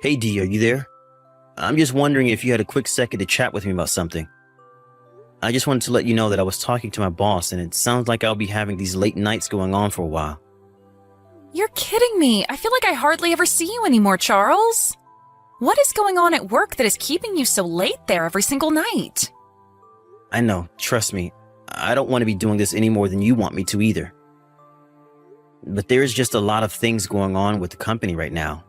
Hey Dee, are you there? I'm just wondering if you had a quick second to chat with me about something. I just wanted to let you know that I was talking to my boss and it sounds like I'll be having these late nights going on for a while. You're kidding me. I feel like I hardly ever see you anymore, Charles. What is going on at work that is keeping you so late there every single night? I know, trust me, I don't want to be doing this any more than you want me to either. But there's just a lot of things going on with the company right now.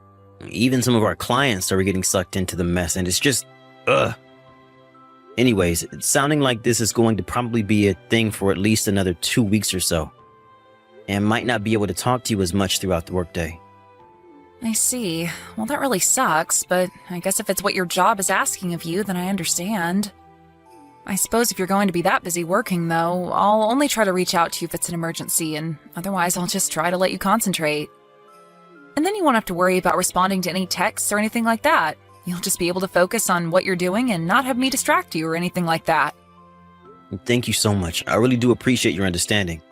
Even some of our clients are getting sucked into the mess and it's just, ugh. Anyways, it's sounding like this is going to probably be a thing for at least another 2 weeks or so. And might not be able to talk to you as much throughout the workday. I see. Well, that really sucks, but I guess if it's what your job is asking of you, then I understand. I suppose if you're going to be that busy working, though, I'll only try to reach out to you if it's an emergency, and otherwise I'll just try to let you concentrate. And then you won't have to worry about responding to any texts or anything like that. You'll just be able to focus on what you're doing and not have me distract you or anything like that. Thank you so much. I really do appreciate your understanding.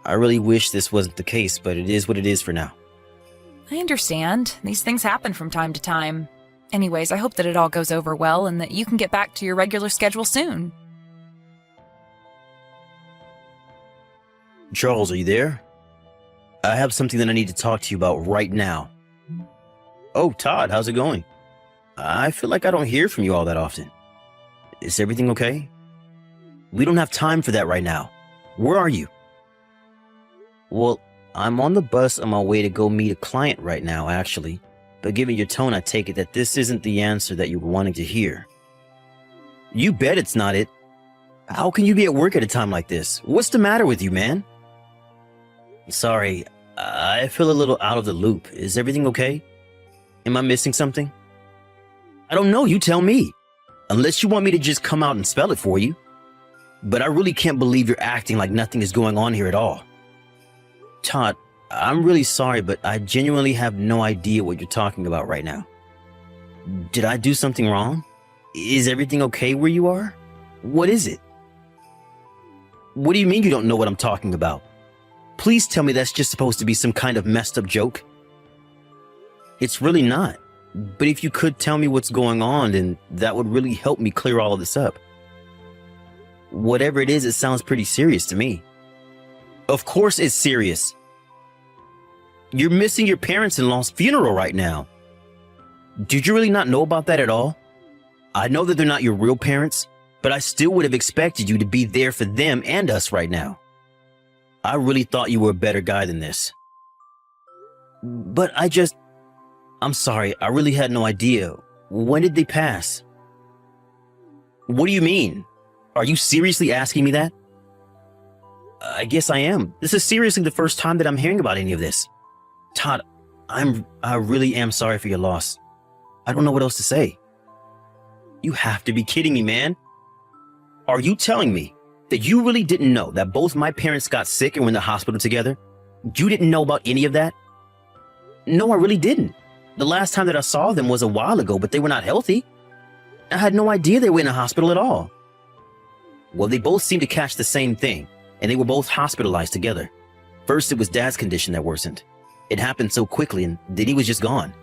I really wish this wasn't the case, but it is what it is for now. I understand. These things happen from time to time. Anyways, I hope that it all goes over well and that you can get back to your regular schedule soon. Charles, are you there? I have something that I need to talk to you about right now. Oh, Todd, how's it going? I feel like I don't hear from you all that often. Is everything okay? We don't have time for that right now. Where are you? Well, I'm on the bus on my way to go meet a client right now, actually. But given your tone, I take it that this isn't the answer that you were wanting to hear. You bet it's not it. How can you be at work at a time like this? What's the matter with you, man? Sorry, I feel a little out of the loop. Is everything okay? Am I missing something? I don't know, you tell me. Unless you want me to just come out and spell it for you. But I really can't believe you're acting like nothing is going on here at all. Todd, I'm really sorry, but I genuinely have no idea what you're talking about right now. Did I do something wrong? Is everything okay where you are? What is it? What do you mean you don't know what I'm talking about? Please tell me that's just supposed to be some kind of messed up joke. It's really not. But if you could tell me what's going on, then that would really help me clear all of this up. Whatever it is, it sounds pretty serious to me. Of course it's serious. You're missing your parents-in-law's funeral right now. Did you really not know about that at all? I know that they're not your real parents, but I still would have expected you to be there for them and us right now. I really thought you were a better guy than this. But I'm sorry, I really had no idea. When did they pass? What do you mean? Are you seriously asking me that? I guess I am. This is seriously the first time that I'm hearing about any of this. Todd, I really am sorry for your loss. I don't know what else to say. You have to be kidding me, man. Are you telling me that you really didn't know that both my parents got sick and were in the hospital together? You didn't know about any of that? No, I really didn't. The last time that I saw them was a while ago, but they were not healthy. I had no idea they were in the hospital at all. Well, they both seemed to catch the same thing, and they were both hospitalized together. First, it was Dad's condition that worsened. It happened so quickly, and then he was just gone.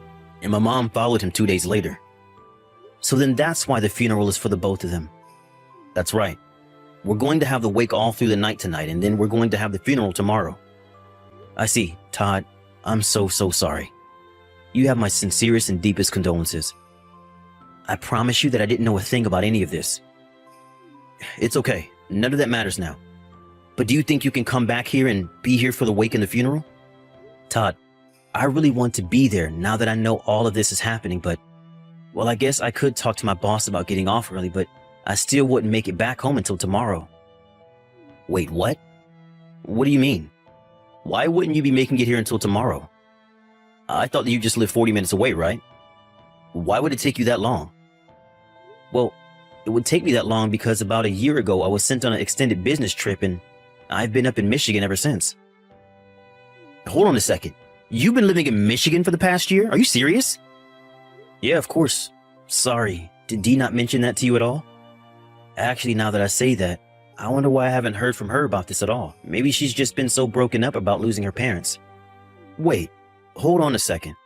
And my mom followed him 2 days later. So then that's why the funeral is for the both of them. That's right. We're going to have the wake all through the night tonight, and then we're going to have the funeral tomorrow. I see, Todd. I'm so sorry. You have my sincerest and deepest condolences. I promise you that I didn't know a thing about any of this. It's okay. None of that matters now. But do you think you can come back here and be here for the wake and the funeral? Todd, I really want to be there now that I know all of this is happening, but, well, I guess I could talk to my boss about getting off early, but I still wouldn't make it back home until tomorrow. Wait, what? What do you mean? Why wouldn't you be making it here until tomorrow? I thought that you just lived 40 minutes away, right? Why would it take you that long? Well, it would take me that long because about a year ago I was sent on an extended business trip and I've been up in Michigan ever since. Hold on a second. You've been living in Michigan for the past year? Are you serious? Yeah, of course. Sorry, did Dee not mention that to you at all? Actually, now that I say that, I wonder why I haven't heard from her about this at all. Maybe she's just been so broken up about losing her parents. Wait, hold on a second.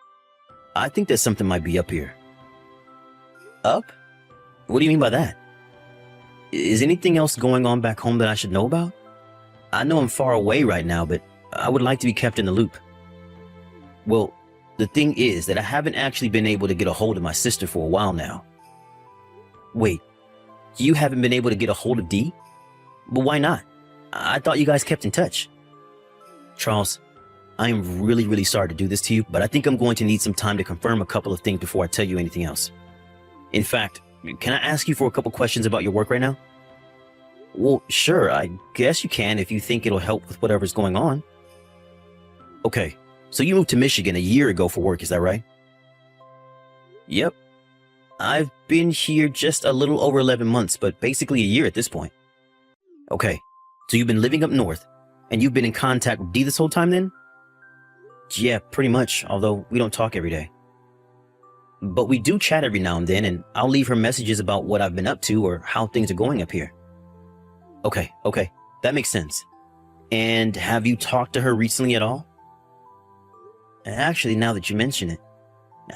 I think that something might be up here. Up? What do you mean by that? Is anything else going on back home that I should know about? I know I'm far away right now, but I would like to be kept in the loop. Well, the thing is that I haven't actually been able to get a hold of my sister for a while now. Wait, you haven't been able to get a hold of Dee? But why not? I thought you guys kept in touch. Charles, I am really sorry to do this to you, but I think I'm going to need some time to confirm a couple of things before I tell you anything else. In fact, can I ask you for a couple questions about your work right now? Well, sure, I guess you can if you think it'll help with whatever's going on. Okay, so you moved to Michigan a year ago for work, is that right? Yep. I've been here just a little over 11 months, but basically a year at this point. Okay, so you've been living up north, and you've been in contact with Dee this whole time then? Yeah, pretty much, although we don't talk every day. But we do chat every now and then, and I'll leave her messages about what I've been up to or how things are going up here. Okay, that makes sense. And have you talked to her recently at all? Actually, now that you mention it,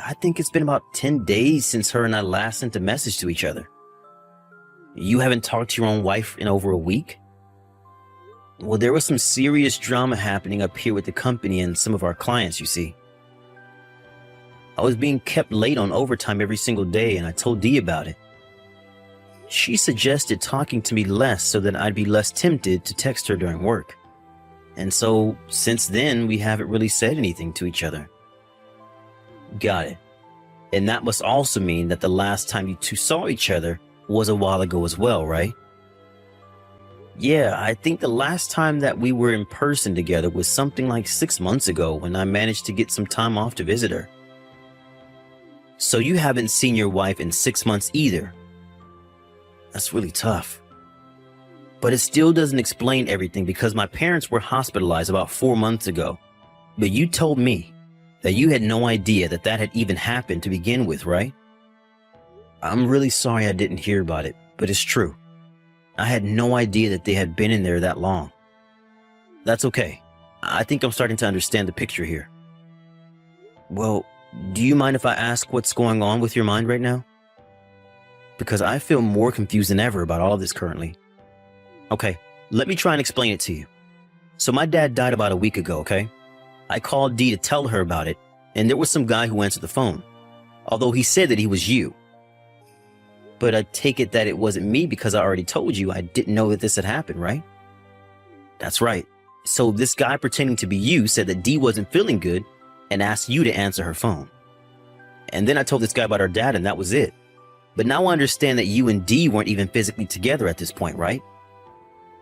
I think it's been about 10 days since her and I last sent a message to each other. You haven't talked to your own wife in over a week? Well, there was some serious drama happening up here with the company and some of our clients, you see. I was being kept late on overtime every single day, and I told Dee about it. She suggested talking to me less so that I'd be less tempted to text her during work. And so, since then, we haven't really said anything to each other. Got it. And that must also mean that the last time you two saw each other was a while ago as well, right? Yeah, I think the last time that we were in person together was something like 6 months ago when I managed to get some time off to visit her. So you haven't seen your wife in 6 months either. That's really tough. But it still doesn't explain everything because my parents were hospitalized about 4 months ago. But you told me that you had no idea that that had even happened to begin with, right? I'm really sorry I didn't hear about it, but it's true. I had no idea that they had been in there that long. That's okay. I think I'm starting to understand the picture here. Well, do you mind if I ask what's going on with your mind right now? Because I feel more confused than ever about all of this currently. Okay, let me try and explain it to you. So my dad died about a week ago, okay? I called Dee to tell her about it, and there was some guy who answered the phone, although he said that he was you. But I take it that it wasn't me because I already told you I didn't know that this had happened, right? That's right. So this guy pretending to be you said that Dee wasn't feeling good and asked you to answer her phone. And then I told this guy about her dad and that was it. But now I understand that you and Dee weren't even physically together at this point, right?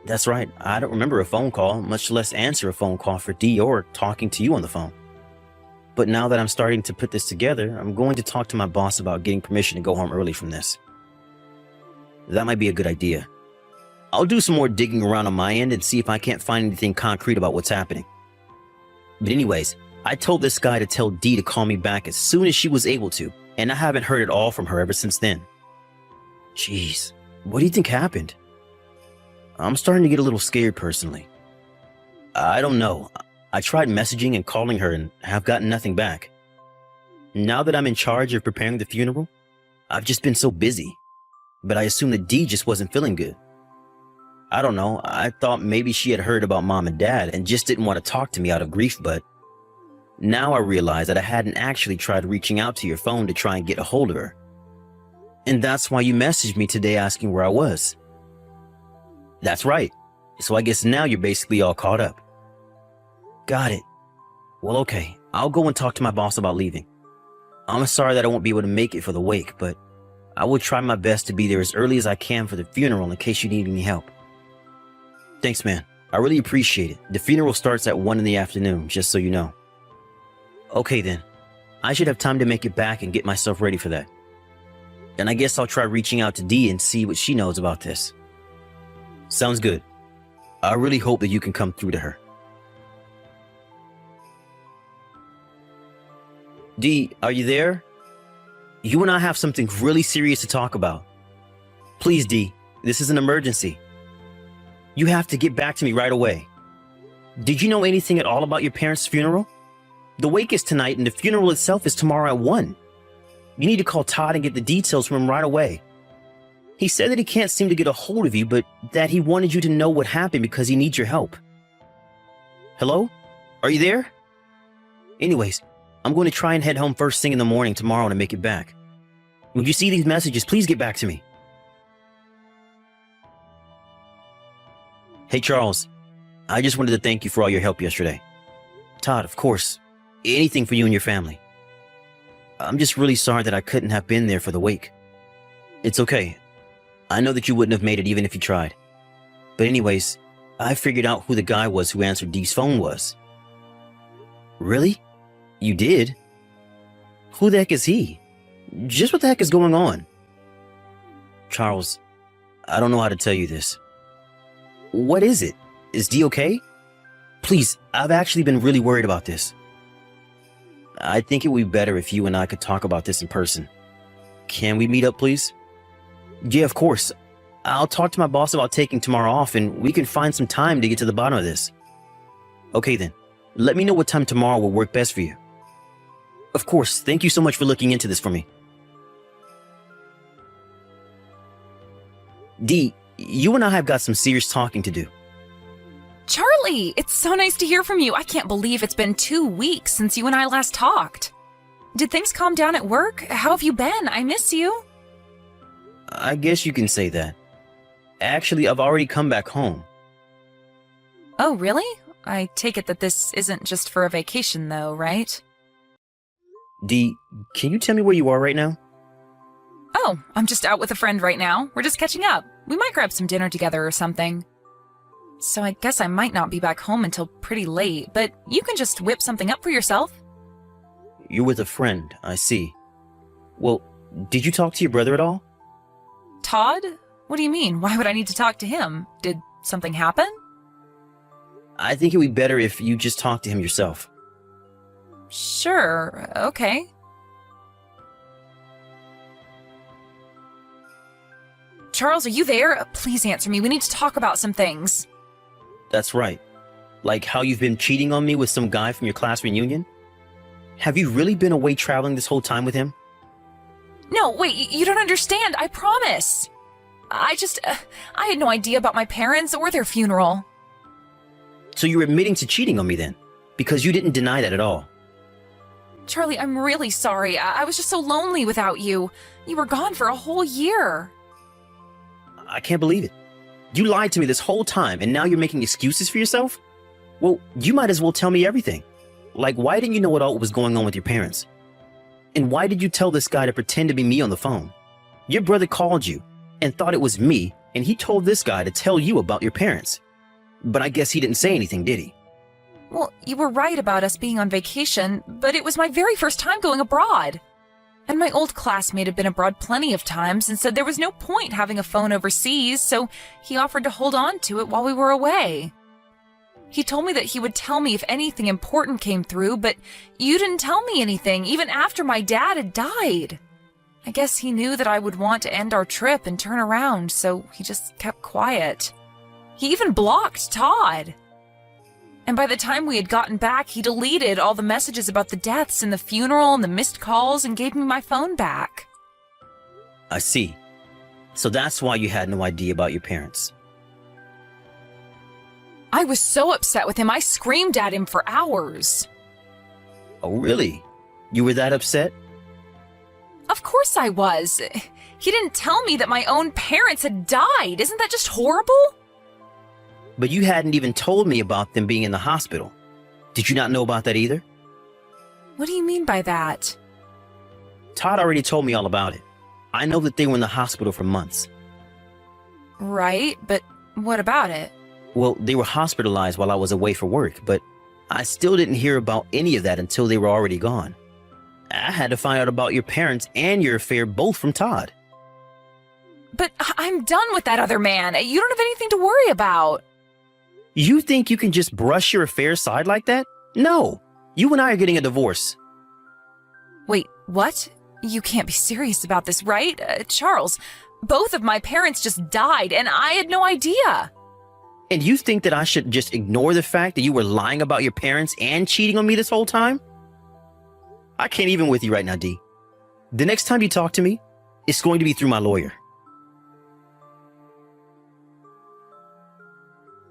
That's right. I don't remember a phone call, much less answer a phone call for Dee or talking to you on the phone. But now that I'm starting to put this together, I'm going to talk to my boss about getting permission to go home early from this. That might be a good idea. I'll do some more digging around on my end and see if I can't find anything concrete about what's happening. But anyways, I told this guy to tell Dee to call me back as soon as she was able to, and I haven't heard at all from her ever since then. Jeez, what do you think happened? I'm starting to get a little scared personally. I don't know. I tried messaging and calling her and have gotten nothing back. Now that I'm in charge of preparing the funeral, I've just been so busy. But I assumed that Dee just wasn't feeling good. I don't know, I thought maybe she had heard about mom and dad and just didn't want to talk to me out of grief, but now I realize that I hadn't actually tried reaching out to your phone to try and get a hold of her. And that's why you messaged me today asking where I was. That's right. So I guess now you're basically all caught up. Got it. Well, okay, I'll go and talk to my boss about leaving. I'm sorry that I won't be able to make it for the wake, but I will try my best to be there as early as I can for the funeral in case you need any help. Thanks, man. I really appreciate it. The funeral starts at 1 in the afternoon, just so you know. Okay, then. I should have time to make it back and get myself ready for that. And I guess I'll try reaching out to Dee and see what she knows about this. Sounds good. I really hope that you can come through to her. Dee, are you there? You and I have something really serious to talk about. Please, Dee, this is an emergency. You have to get back to me right away. Did you know anything at all about your parents' funeral? The wake is tonight and the funeral itself is tomorrow at 1. You need to call Todd and get the details from him right away. He said that he can't seem to get a hold of you, but that he wanted you to know what happened because he needs your help. Hello? Are you there? Anyways, I'm going to try and head home first thing in the morning tomorrow to make it back. When you see these messages, please get back to me. Hey, Charles. I just wanted to thank you for all your help yesterday. Todd, of course. Anything for you and your family. I'm just really sorry that I couldn't have been there for the wake. It's okay. I know that you wouldn't have made it even if you tried. But anyways, I figured out who the guy was who answered Dee's phone was. Really? You did? Who the heck is he? Just what the heck is going on? Charles, I don't know how to tell you this. What is it? Is Dee okay? Please, I've actually been really worried about this. I think it would be better if you and I could talk about this in person. Can we meet up, please? Yeah, of course. I'll talk to my boss about taking tomorrow off and we can find some time to get to the bottom of this. Okay then, let me know what time tomorrow will work best for you. Of course, thank you so much for looking into this for me. Dee, you and I have got some serious talking to do. Charlie, it's so nice to hear from you. I can't believe it's been 2 weeks since you and I last talked. Did things calm down at work? How have you been? I miss you. I guess you can say that. Actually, I've already come back home. Oh, really? I take it that this isn't just for a vacation, though, right? Dee, can you tell me where you are right now? Oh, I'm just out with a friend right now. We're just catching up. We might grab some dinner together or something. So I guess I might not be back home until pretty late, but you can just whip something up for yourself. You're with a friend, I see. Well, did you talk to your brother at all? Todd? What do you mean? Why would I need to talk to him? Did something happen? I think it would be better if you just talk to him yourself. Sure, okay. Charles, are you there? Please answer me. We need to talk about some things. That's right. Like how you've been cheating on me with some guy from your class reunion? Have you really been away traveling this whole time with him? No, wait, you don't understand. I promise. I had no idea about my parents or their funeral. So you're admitting to cheating on me then? Because you didn't deny that at all. Charlie, I'm really sorry. I was just so lonely without you. You were gone for a whole year. I can't believe it. You lied to me this whole time and now you're making excuses for yourself? Well, you might as well tell me everything. Like, why didn't you know what all was going on with your parents? And why did you tell this guy to pretend to be me on the phone? Your brother called you and thought it was me, and he told this guy to tell you about your parents. But I guess he didn't say anything, did he? Well, you were right about us being on vacation, but it was my very first time going abroad. And my old classmate had been abroad plenty of times and said there was no point having a phone overseas, so he offered to hold on to it while we were away. He told me that he would tell me if anything important came through, but you didn't tell me anything, even after my dad had died. I guess he knew that I would want to end our trip and turn around, so he just kept quiet. He even blocked Todd. And by the time we had gotten back, he deleted all the messages about the deaths and the funeral and the missed calls and gave me my phone back. I see. So that's why you had no idea about your parents. I was so upset with him, I screamed at him for hours. Oh, really? You were that upset? Of course I was. He didn't tell me that my own parents had died. Isn't that just horrible? But you hadn't even told me about them being in the hospital. Did you not know about that either? What do you mean by that? Todd already told me all about it. I know that they were in the hospital for months. Right, but what about it? Well, they were hospitalized while I was away for work, but I still didn't hear about any of that until they were already gone. I had to find out about your parents and your affair both from Todd. But I'm done with that other man. You don't have anything to worry about. You think you can just brush your affair aside like that? No. You and I are getting a divorce. Wait, what? You can't be serious about this, right? Charles, both of my parents just died and I had no idea. And you think that I should just ignore the fact that you were lying about your parents and cheating on me this whole time? I can't even with you right now, D. The next time you talk to me, it's going to be through my lawyer.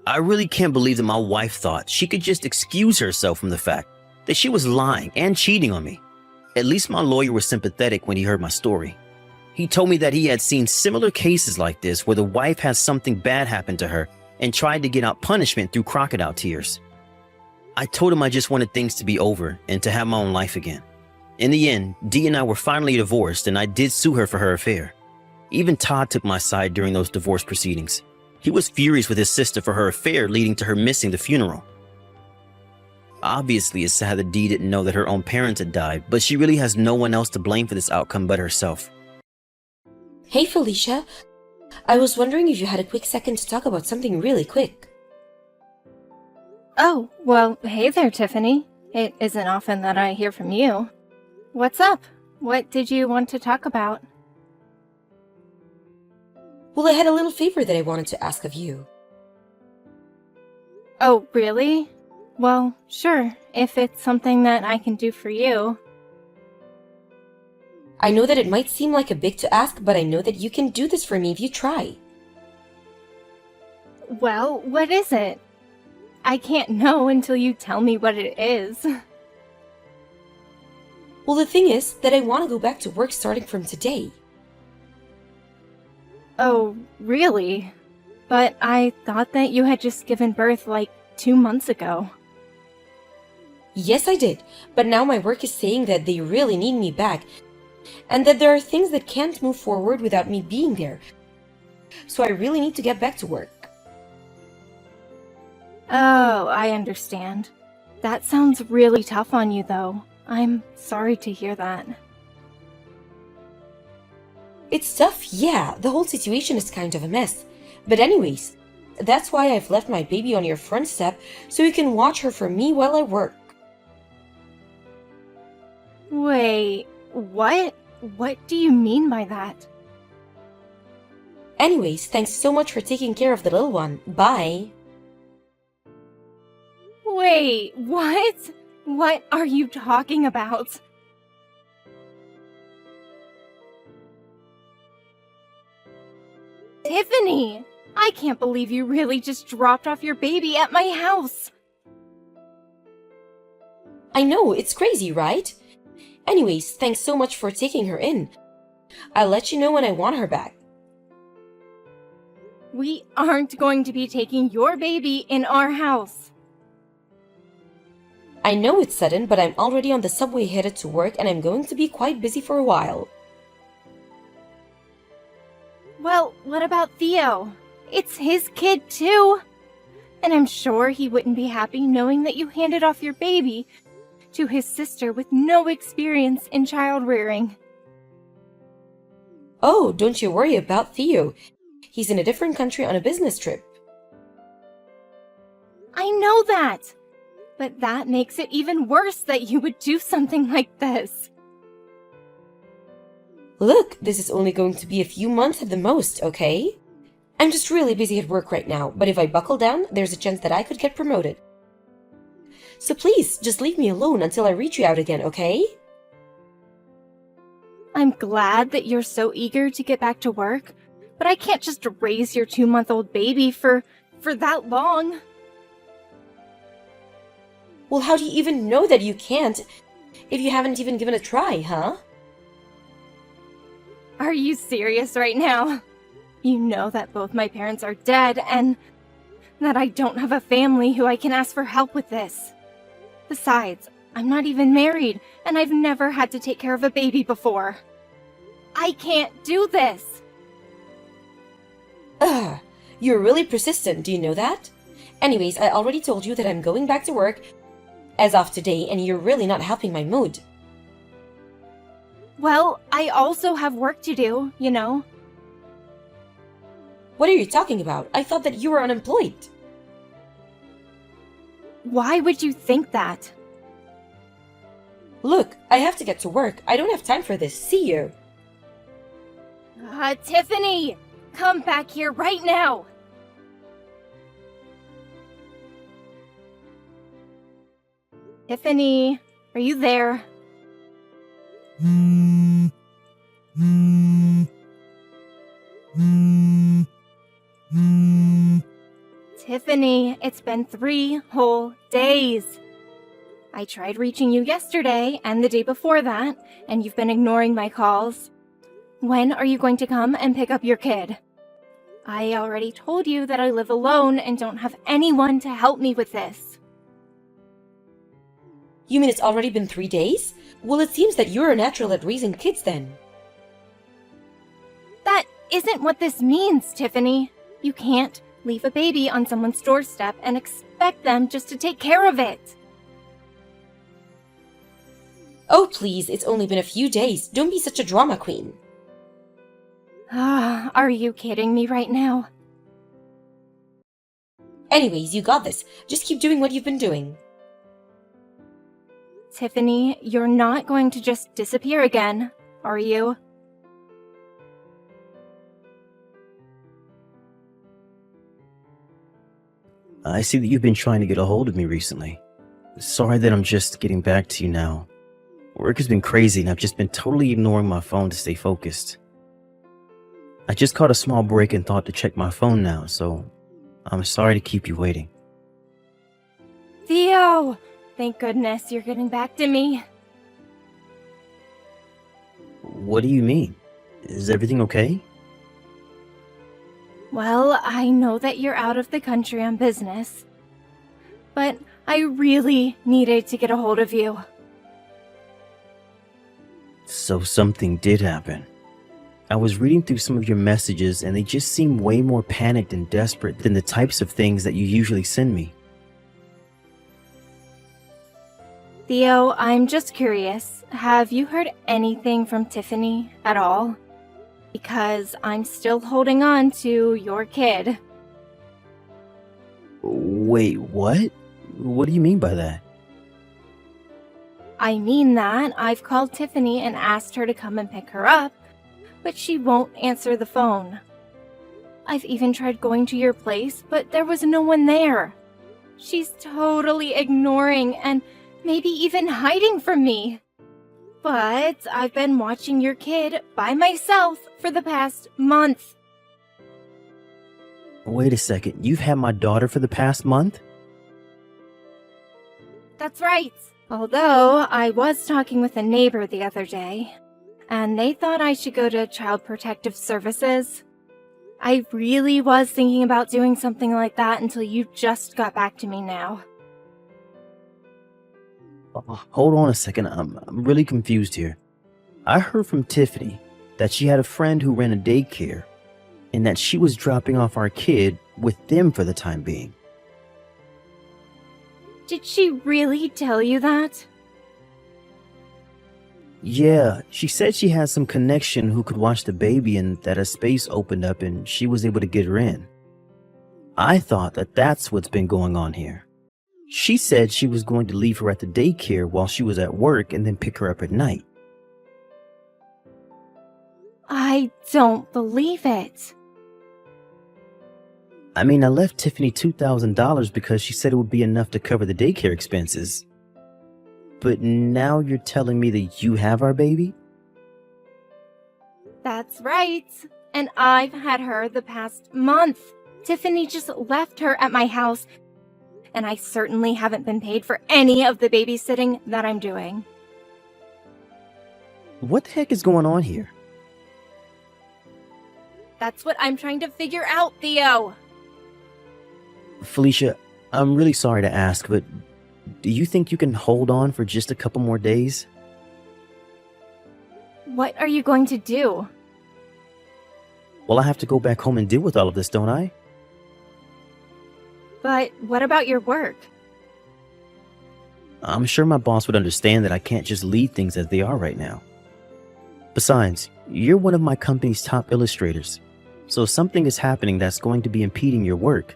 I really can't believe that my wife thought she could just excuse herself from the fact that she was lying and cheating on me. At least my lawyer was sympathetic when he heard my story. He told me that he had seen similar cases like this where the wife has something bad happen to her and tried to get out punishment through crocodile tears. I told him I just wanted things to be over and to have my own life again. In the end, Dee and I were finally divorced, and I did sue her for her affair. Even Todd took my side during those divorce proceedings. He was furious with his sister for her affair, leading to her missing the funeral. Obviously, it's sad that Dee didn't know that her own parents had died, but she really has no one else to blame for this outcome but herself. Hey Felicia, I was wondering if you had a quick second to talk about something really quick. Oh, well, hey there, Tiffany. It isn't often that I hear from you. What's up? What did you want to talk about? Well, I had a little favor that I wanted to ask of you. Oh, really? Well, sure, if it's something that I can do for you. I know that it might seem like a big to ask, but I know that you can do this for me if you try. Well, what is it? I can't know until you tell me what it is. Well, the thing is that I want to go back to work starting from today. Oh, really? But I thought that you had just given birth like 2 months ago. Yes, I did, but now my work is saying that they really need me back, and that there are things that can't move forward without me being there. So I really need to get back to work. Oh, I understand. That sounds really tough on you, though. I'm sorry to hear that. It's tough, yeah, the whole situation is kind of a mess. But anyways, that's why I've left my baby on your front step so you can watch her for me while I work. Wait, what? What do you mean by that? Anyways, thanks so much for taking care of the little one. Bye. Wait, what? What are you talking about? Tiffany! I can't believe you really just dropped off your baby at my house! I know, it's crazy, right? Anyways, thanks so much for taking her in. I'll let you know when I want her back. We aren't going to be taking your baby in our house. I know it's sudden, but I'm already on the subway headed to work and I'm going to be quite busy for a while. Well, what about Theo? It's his kid too. And I'm sure he wouldn't be happy knowing that you handed off your baby to his sister with no experience in child rearing. Oh, don't you worry about Theo. He's in a different country on a business trip. I know that! But that makes it even worse that you would do something like this. Look, this is only going to be a few months at the most, okay? I'm just really busy at work right now, but if I buckle down, there's a chance that I could get promoted. So please, just leave me alone until I reach you out again, okay? I'm glad that you're so eager to get back to work, but I can't just raise your 2-month-old baby for that long. Well, how do you even know that you can't if you haven't even given a try, huh? Are you serious right now? You know that both my parents are dead and that I don't have a family who I can ask for help with this. Besides, I'm not even married and I've never had to take care of a baby before. I can't do this. Ugh, you're really persistent, do you know that? Anyways, I already told you that I'm going back to work as of today and you're really not helping my mood. Well, I also have work to do, you know. What are you talking about? I thought that you were unemployed. Why would you think that? Look, I have to get to work. I don't have time for this. See you. Tiffany! Come back here right now! Tiffany, are you there? Tiffany, it's been 3 whole days. I tried reaching you yesterday and the day before that, and you've been ignoring my calls. When are you going to come and pick up your kid? I already told you that I live alone and don't have anyone to help me with this. You mean it's already been 3 days? Well, it seems that you're a natural at raising kids then. That isn't what this means, Tiffany. You can't leave a baby on someone's doorstep and expect them just to take care of it. Oh, please, it's only been a few days. Don't be such a drama queen. Are you kidding me right now? Anyways, you got this. Just keep doing what you've been doing. Tiffany, you're not going to just disappear again, are you? I see that you've been trying to get a hold of me recently. Sorry that I'm just getting back to you now. Work has been crazy and I've just been totally ignoring my phone to stay focused. I just caught a small break and thought to check my phone now, so I'm sorry to keep you waiting. Theo! Thank goodness you're getting back to me. What do you mean? Is everything okay? Well, I know that you're out of the country on business, but I really needed to get a hold of you. So something did happen. I was reading through some of your messages and they just seem way more panicked and desperate than the types of things that you usually send me. Theo, I'm just curious. Have you heard anything from Tiffany at all? Because I'm still holding on to your kid. Wait, what? What do you mean by that? I mean that I've called Tiffany and asked her to come and pick her up, but she won't answer the phone. I've even tried going to your place, but there was no one there. She's totally ignoring and maybe even hiding from me. But I've been watching your kid by myself for the past month. Wait a second, you've had my daughter for the past month? That's right. Although I was talking with a neighbor the other day, and they thought I should go to Child Protective Services. I really was thinking about doing something like that until you just got back to me now. Hold on a second, I'm really confused here. I heard from Tiffany that she had a friend who ran a daycare and that she was dropping off our kid with them for the time being. Did she really tell you that? Yeah, she said she had some connection who could watch the baby and that a space opened up and she was able to get her in. I thought that that's what's been going on here. She said she was going to leave her at the daycare while she was at work and then pick her up at night. I don't believe it. I mean, I left Tiffany $2,000 because she said it would be enough to cover the daycare expenses. But now you're telling me that you have our baby? That's right. And I've had her the past month. Tiffany just left her at my house, and I certainly haven't been paid for any of the babysitting that I'm doing. What the heck is going on here? That's what I'm trying to figure out, Theo. Felicia, I'm really sorry to ask, but do you think you can hold on for just a couple more days? What are you going to do? Well, I have to go back home and deal with all of this, don't I? But what about your work? I'm sure my boss would understand that I can't just leave things as they are right now. Besides, you're one of my company's top illustrators, so if something is happening that's going to be impeding your work,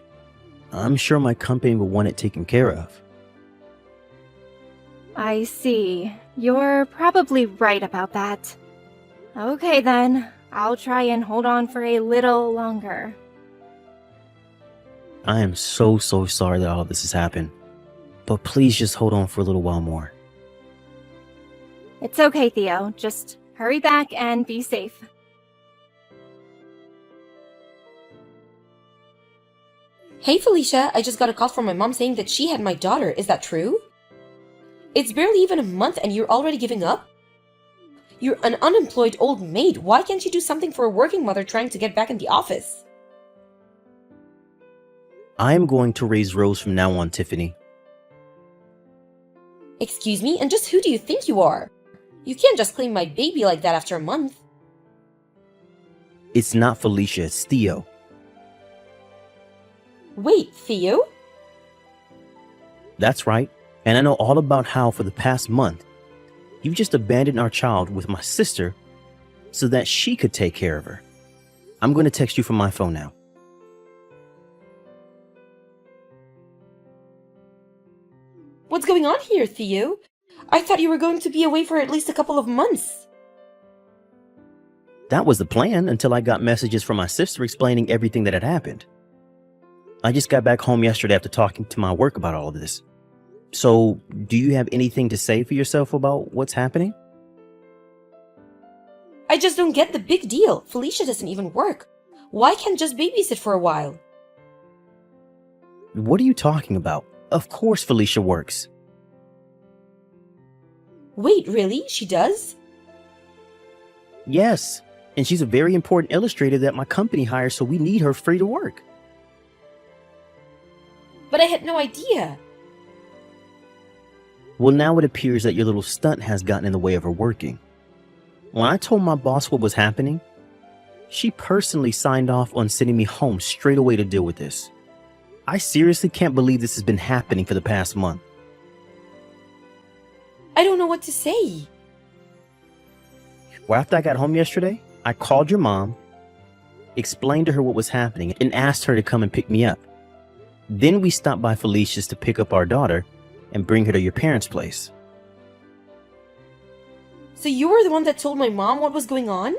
I'm sure my company will want it taken care of. I see. You're probably right about that. Okay then, I'll try and hold on for a little longer. I am so sorry that all of this has happened, but please just hold on for a little while more. It's okay, Theo. Just hurry back and be safe. Hey Felicia, I just got a call from my mom saying that she had my daughter. Is that true? It's barely even a month and you're already giving up? You're an unemployed old maid. Why can't you do something for a working mother trying to get back in the office? I am going to raise Rose from now on, Tiffany. Excuse me, and just who do you think you are? You can't just claim my baby like that after a month. It's not Felicia, it's Theo. Wait, Theo? That's right. And I know all about how for the past month, you've just abandoned our child with my sister so that she could take care of her. I'm going to text you from my phone now. What's going on here, Theo? I thought you were going to be away for at least a couple of months. That was the plan until I got messages from my sister explaining everything that had happened. I just got back home yesterday after talking to my work about all of this. So, do you have anything to say for yourself about what's happening? I just don't get the big deal. Felicia doesn't even work. Why can't just babysit for a while? What are you talking about? Of course Felicia works. Wait, really? She does? Yes, and she's a very important illustrator that my company hires, so we need her free to work. But I had no idea. Well, now it appears that your little stunt has gotten in the way of her working. When I told my boss what was happening, she personally signed off on sending me home straight away to deal with this. I seriously can't believe this has been happening for the past month. I don't know what to say. Well, after I got home yesterday, I called your mom, explained to her what was happening, and asked her to come and pick me up. Then we stopped by Felicia's to pick up our daughter and bring her to your parents' place. So you were the one that told my mom what was going on?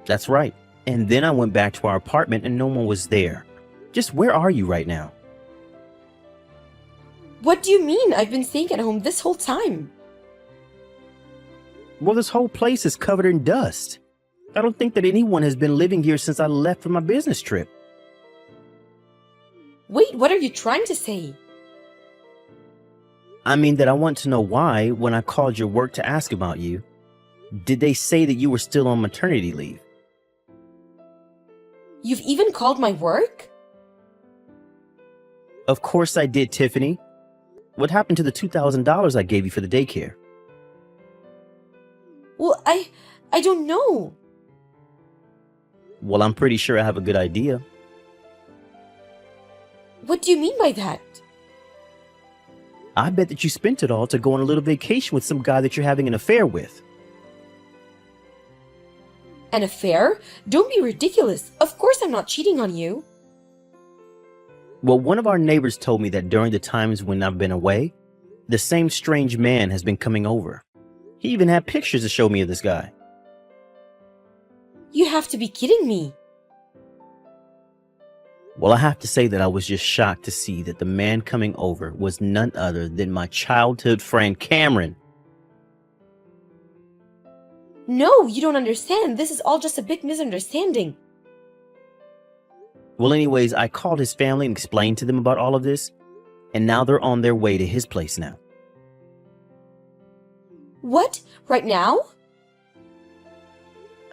That's right. And then I went back to our apartment and no one was there. Just where are you right now? What do you mean? I've been staying at home this whole time. Well, this whole place is covered in dust. I don't think that anyone has been living here since I left for my business trip. Wait, what are you trying to say? I mean that I want to know why, when I called your work to ask about you, did they say that you were still on maternity leave? You've even called my work? Of course I did, Tiffany. What happened to the $2,000 I gave you for the daycare? Well, I don't know. Well, I'm pretty sure I have a good idea. What do you mean by that? I bet that you spent it all to go on a little vacation with some guy that you're having an affair with. An affair? Don't be ridiculous. Of course I'm not cheating on you. Well, one of our neighbors told me that during the times when I've been away, the same strange man has been coming over. He even had pictures to show me of this guy. You have to be kidding me. Well, I have to say that I was just shocked to see that the man coming over was none other than my childhood friend, Cameron. No, you don't understand. This is all just a big misunderstanding. Well, anyways, I called his family and explained to them about all of this, and now they're on their way to his place now. What? Right now?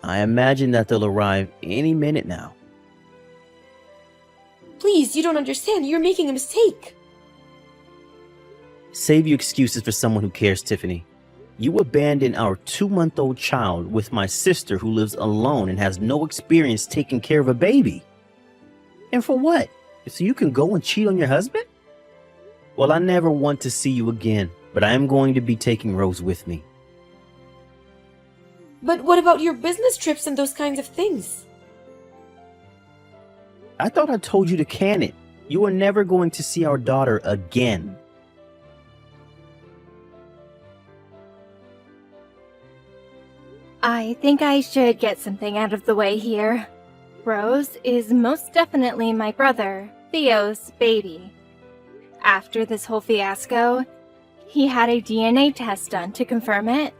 I imagine that they'll arrive any minute now. Please, you don't understand. You're making a mistake. Save your excuses for someone who cares, Tiffany. You abandoned our 2-month-old child with my sister who lives alone and has no experience taking care of a baby. And for what? So you can go and cheat on your husband? Well, I never want to see you again, but I am going to be taking Rose with me. But what about your business trips and those kinds of things? I thought I told you to can it. You are never going to see our daughter again. I think I should get something out of the way here. Rose is most definitely my brother, Theo's baby. After this whole fiasco, he had a DNA test done to confirm it,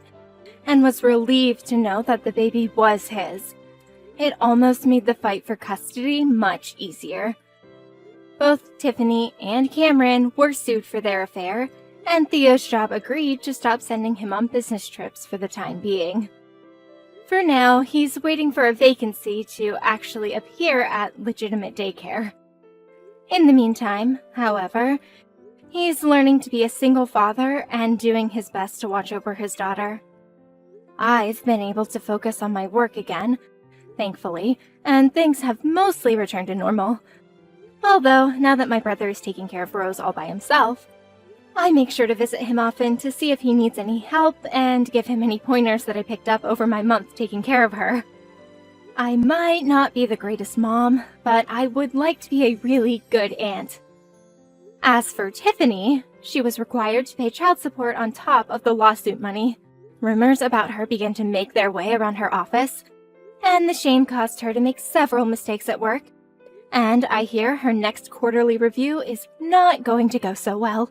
and was relieved to know that the baby was his. It almost made the fight for custody much easier. Both Tiffany and Cameron were sued for their affair, and Theo's job agreed to stop sending him on business trips for the time being. For now, he's waiting for a vacancy to actually appear at legitimate daycare. In the meantime, however, he's learning to be a single father and doing his best to watch over his daughter. I've been able to focus on my work again, thankfully, and things have mostly returned to normal. Although, now that my brother is taking care of Rose all by himself, I make sure to visit him often to see if he needs any help and give him any pointers that I picked up over my month taking care of her. I might not be the greatest mom, but I would like to be a really good aunt. As for Tiffany, she was required to pay child support on top of the lawsuit money. Rumors about her began to make their way around her office, and the shame caused her to make several mistakes at work. And I hear her next quarterly review is not going to go so well.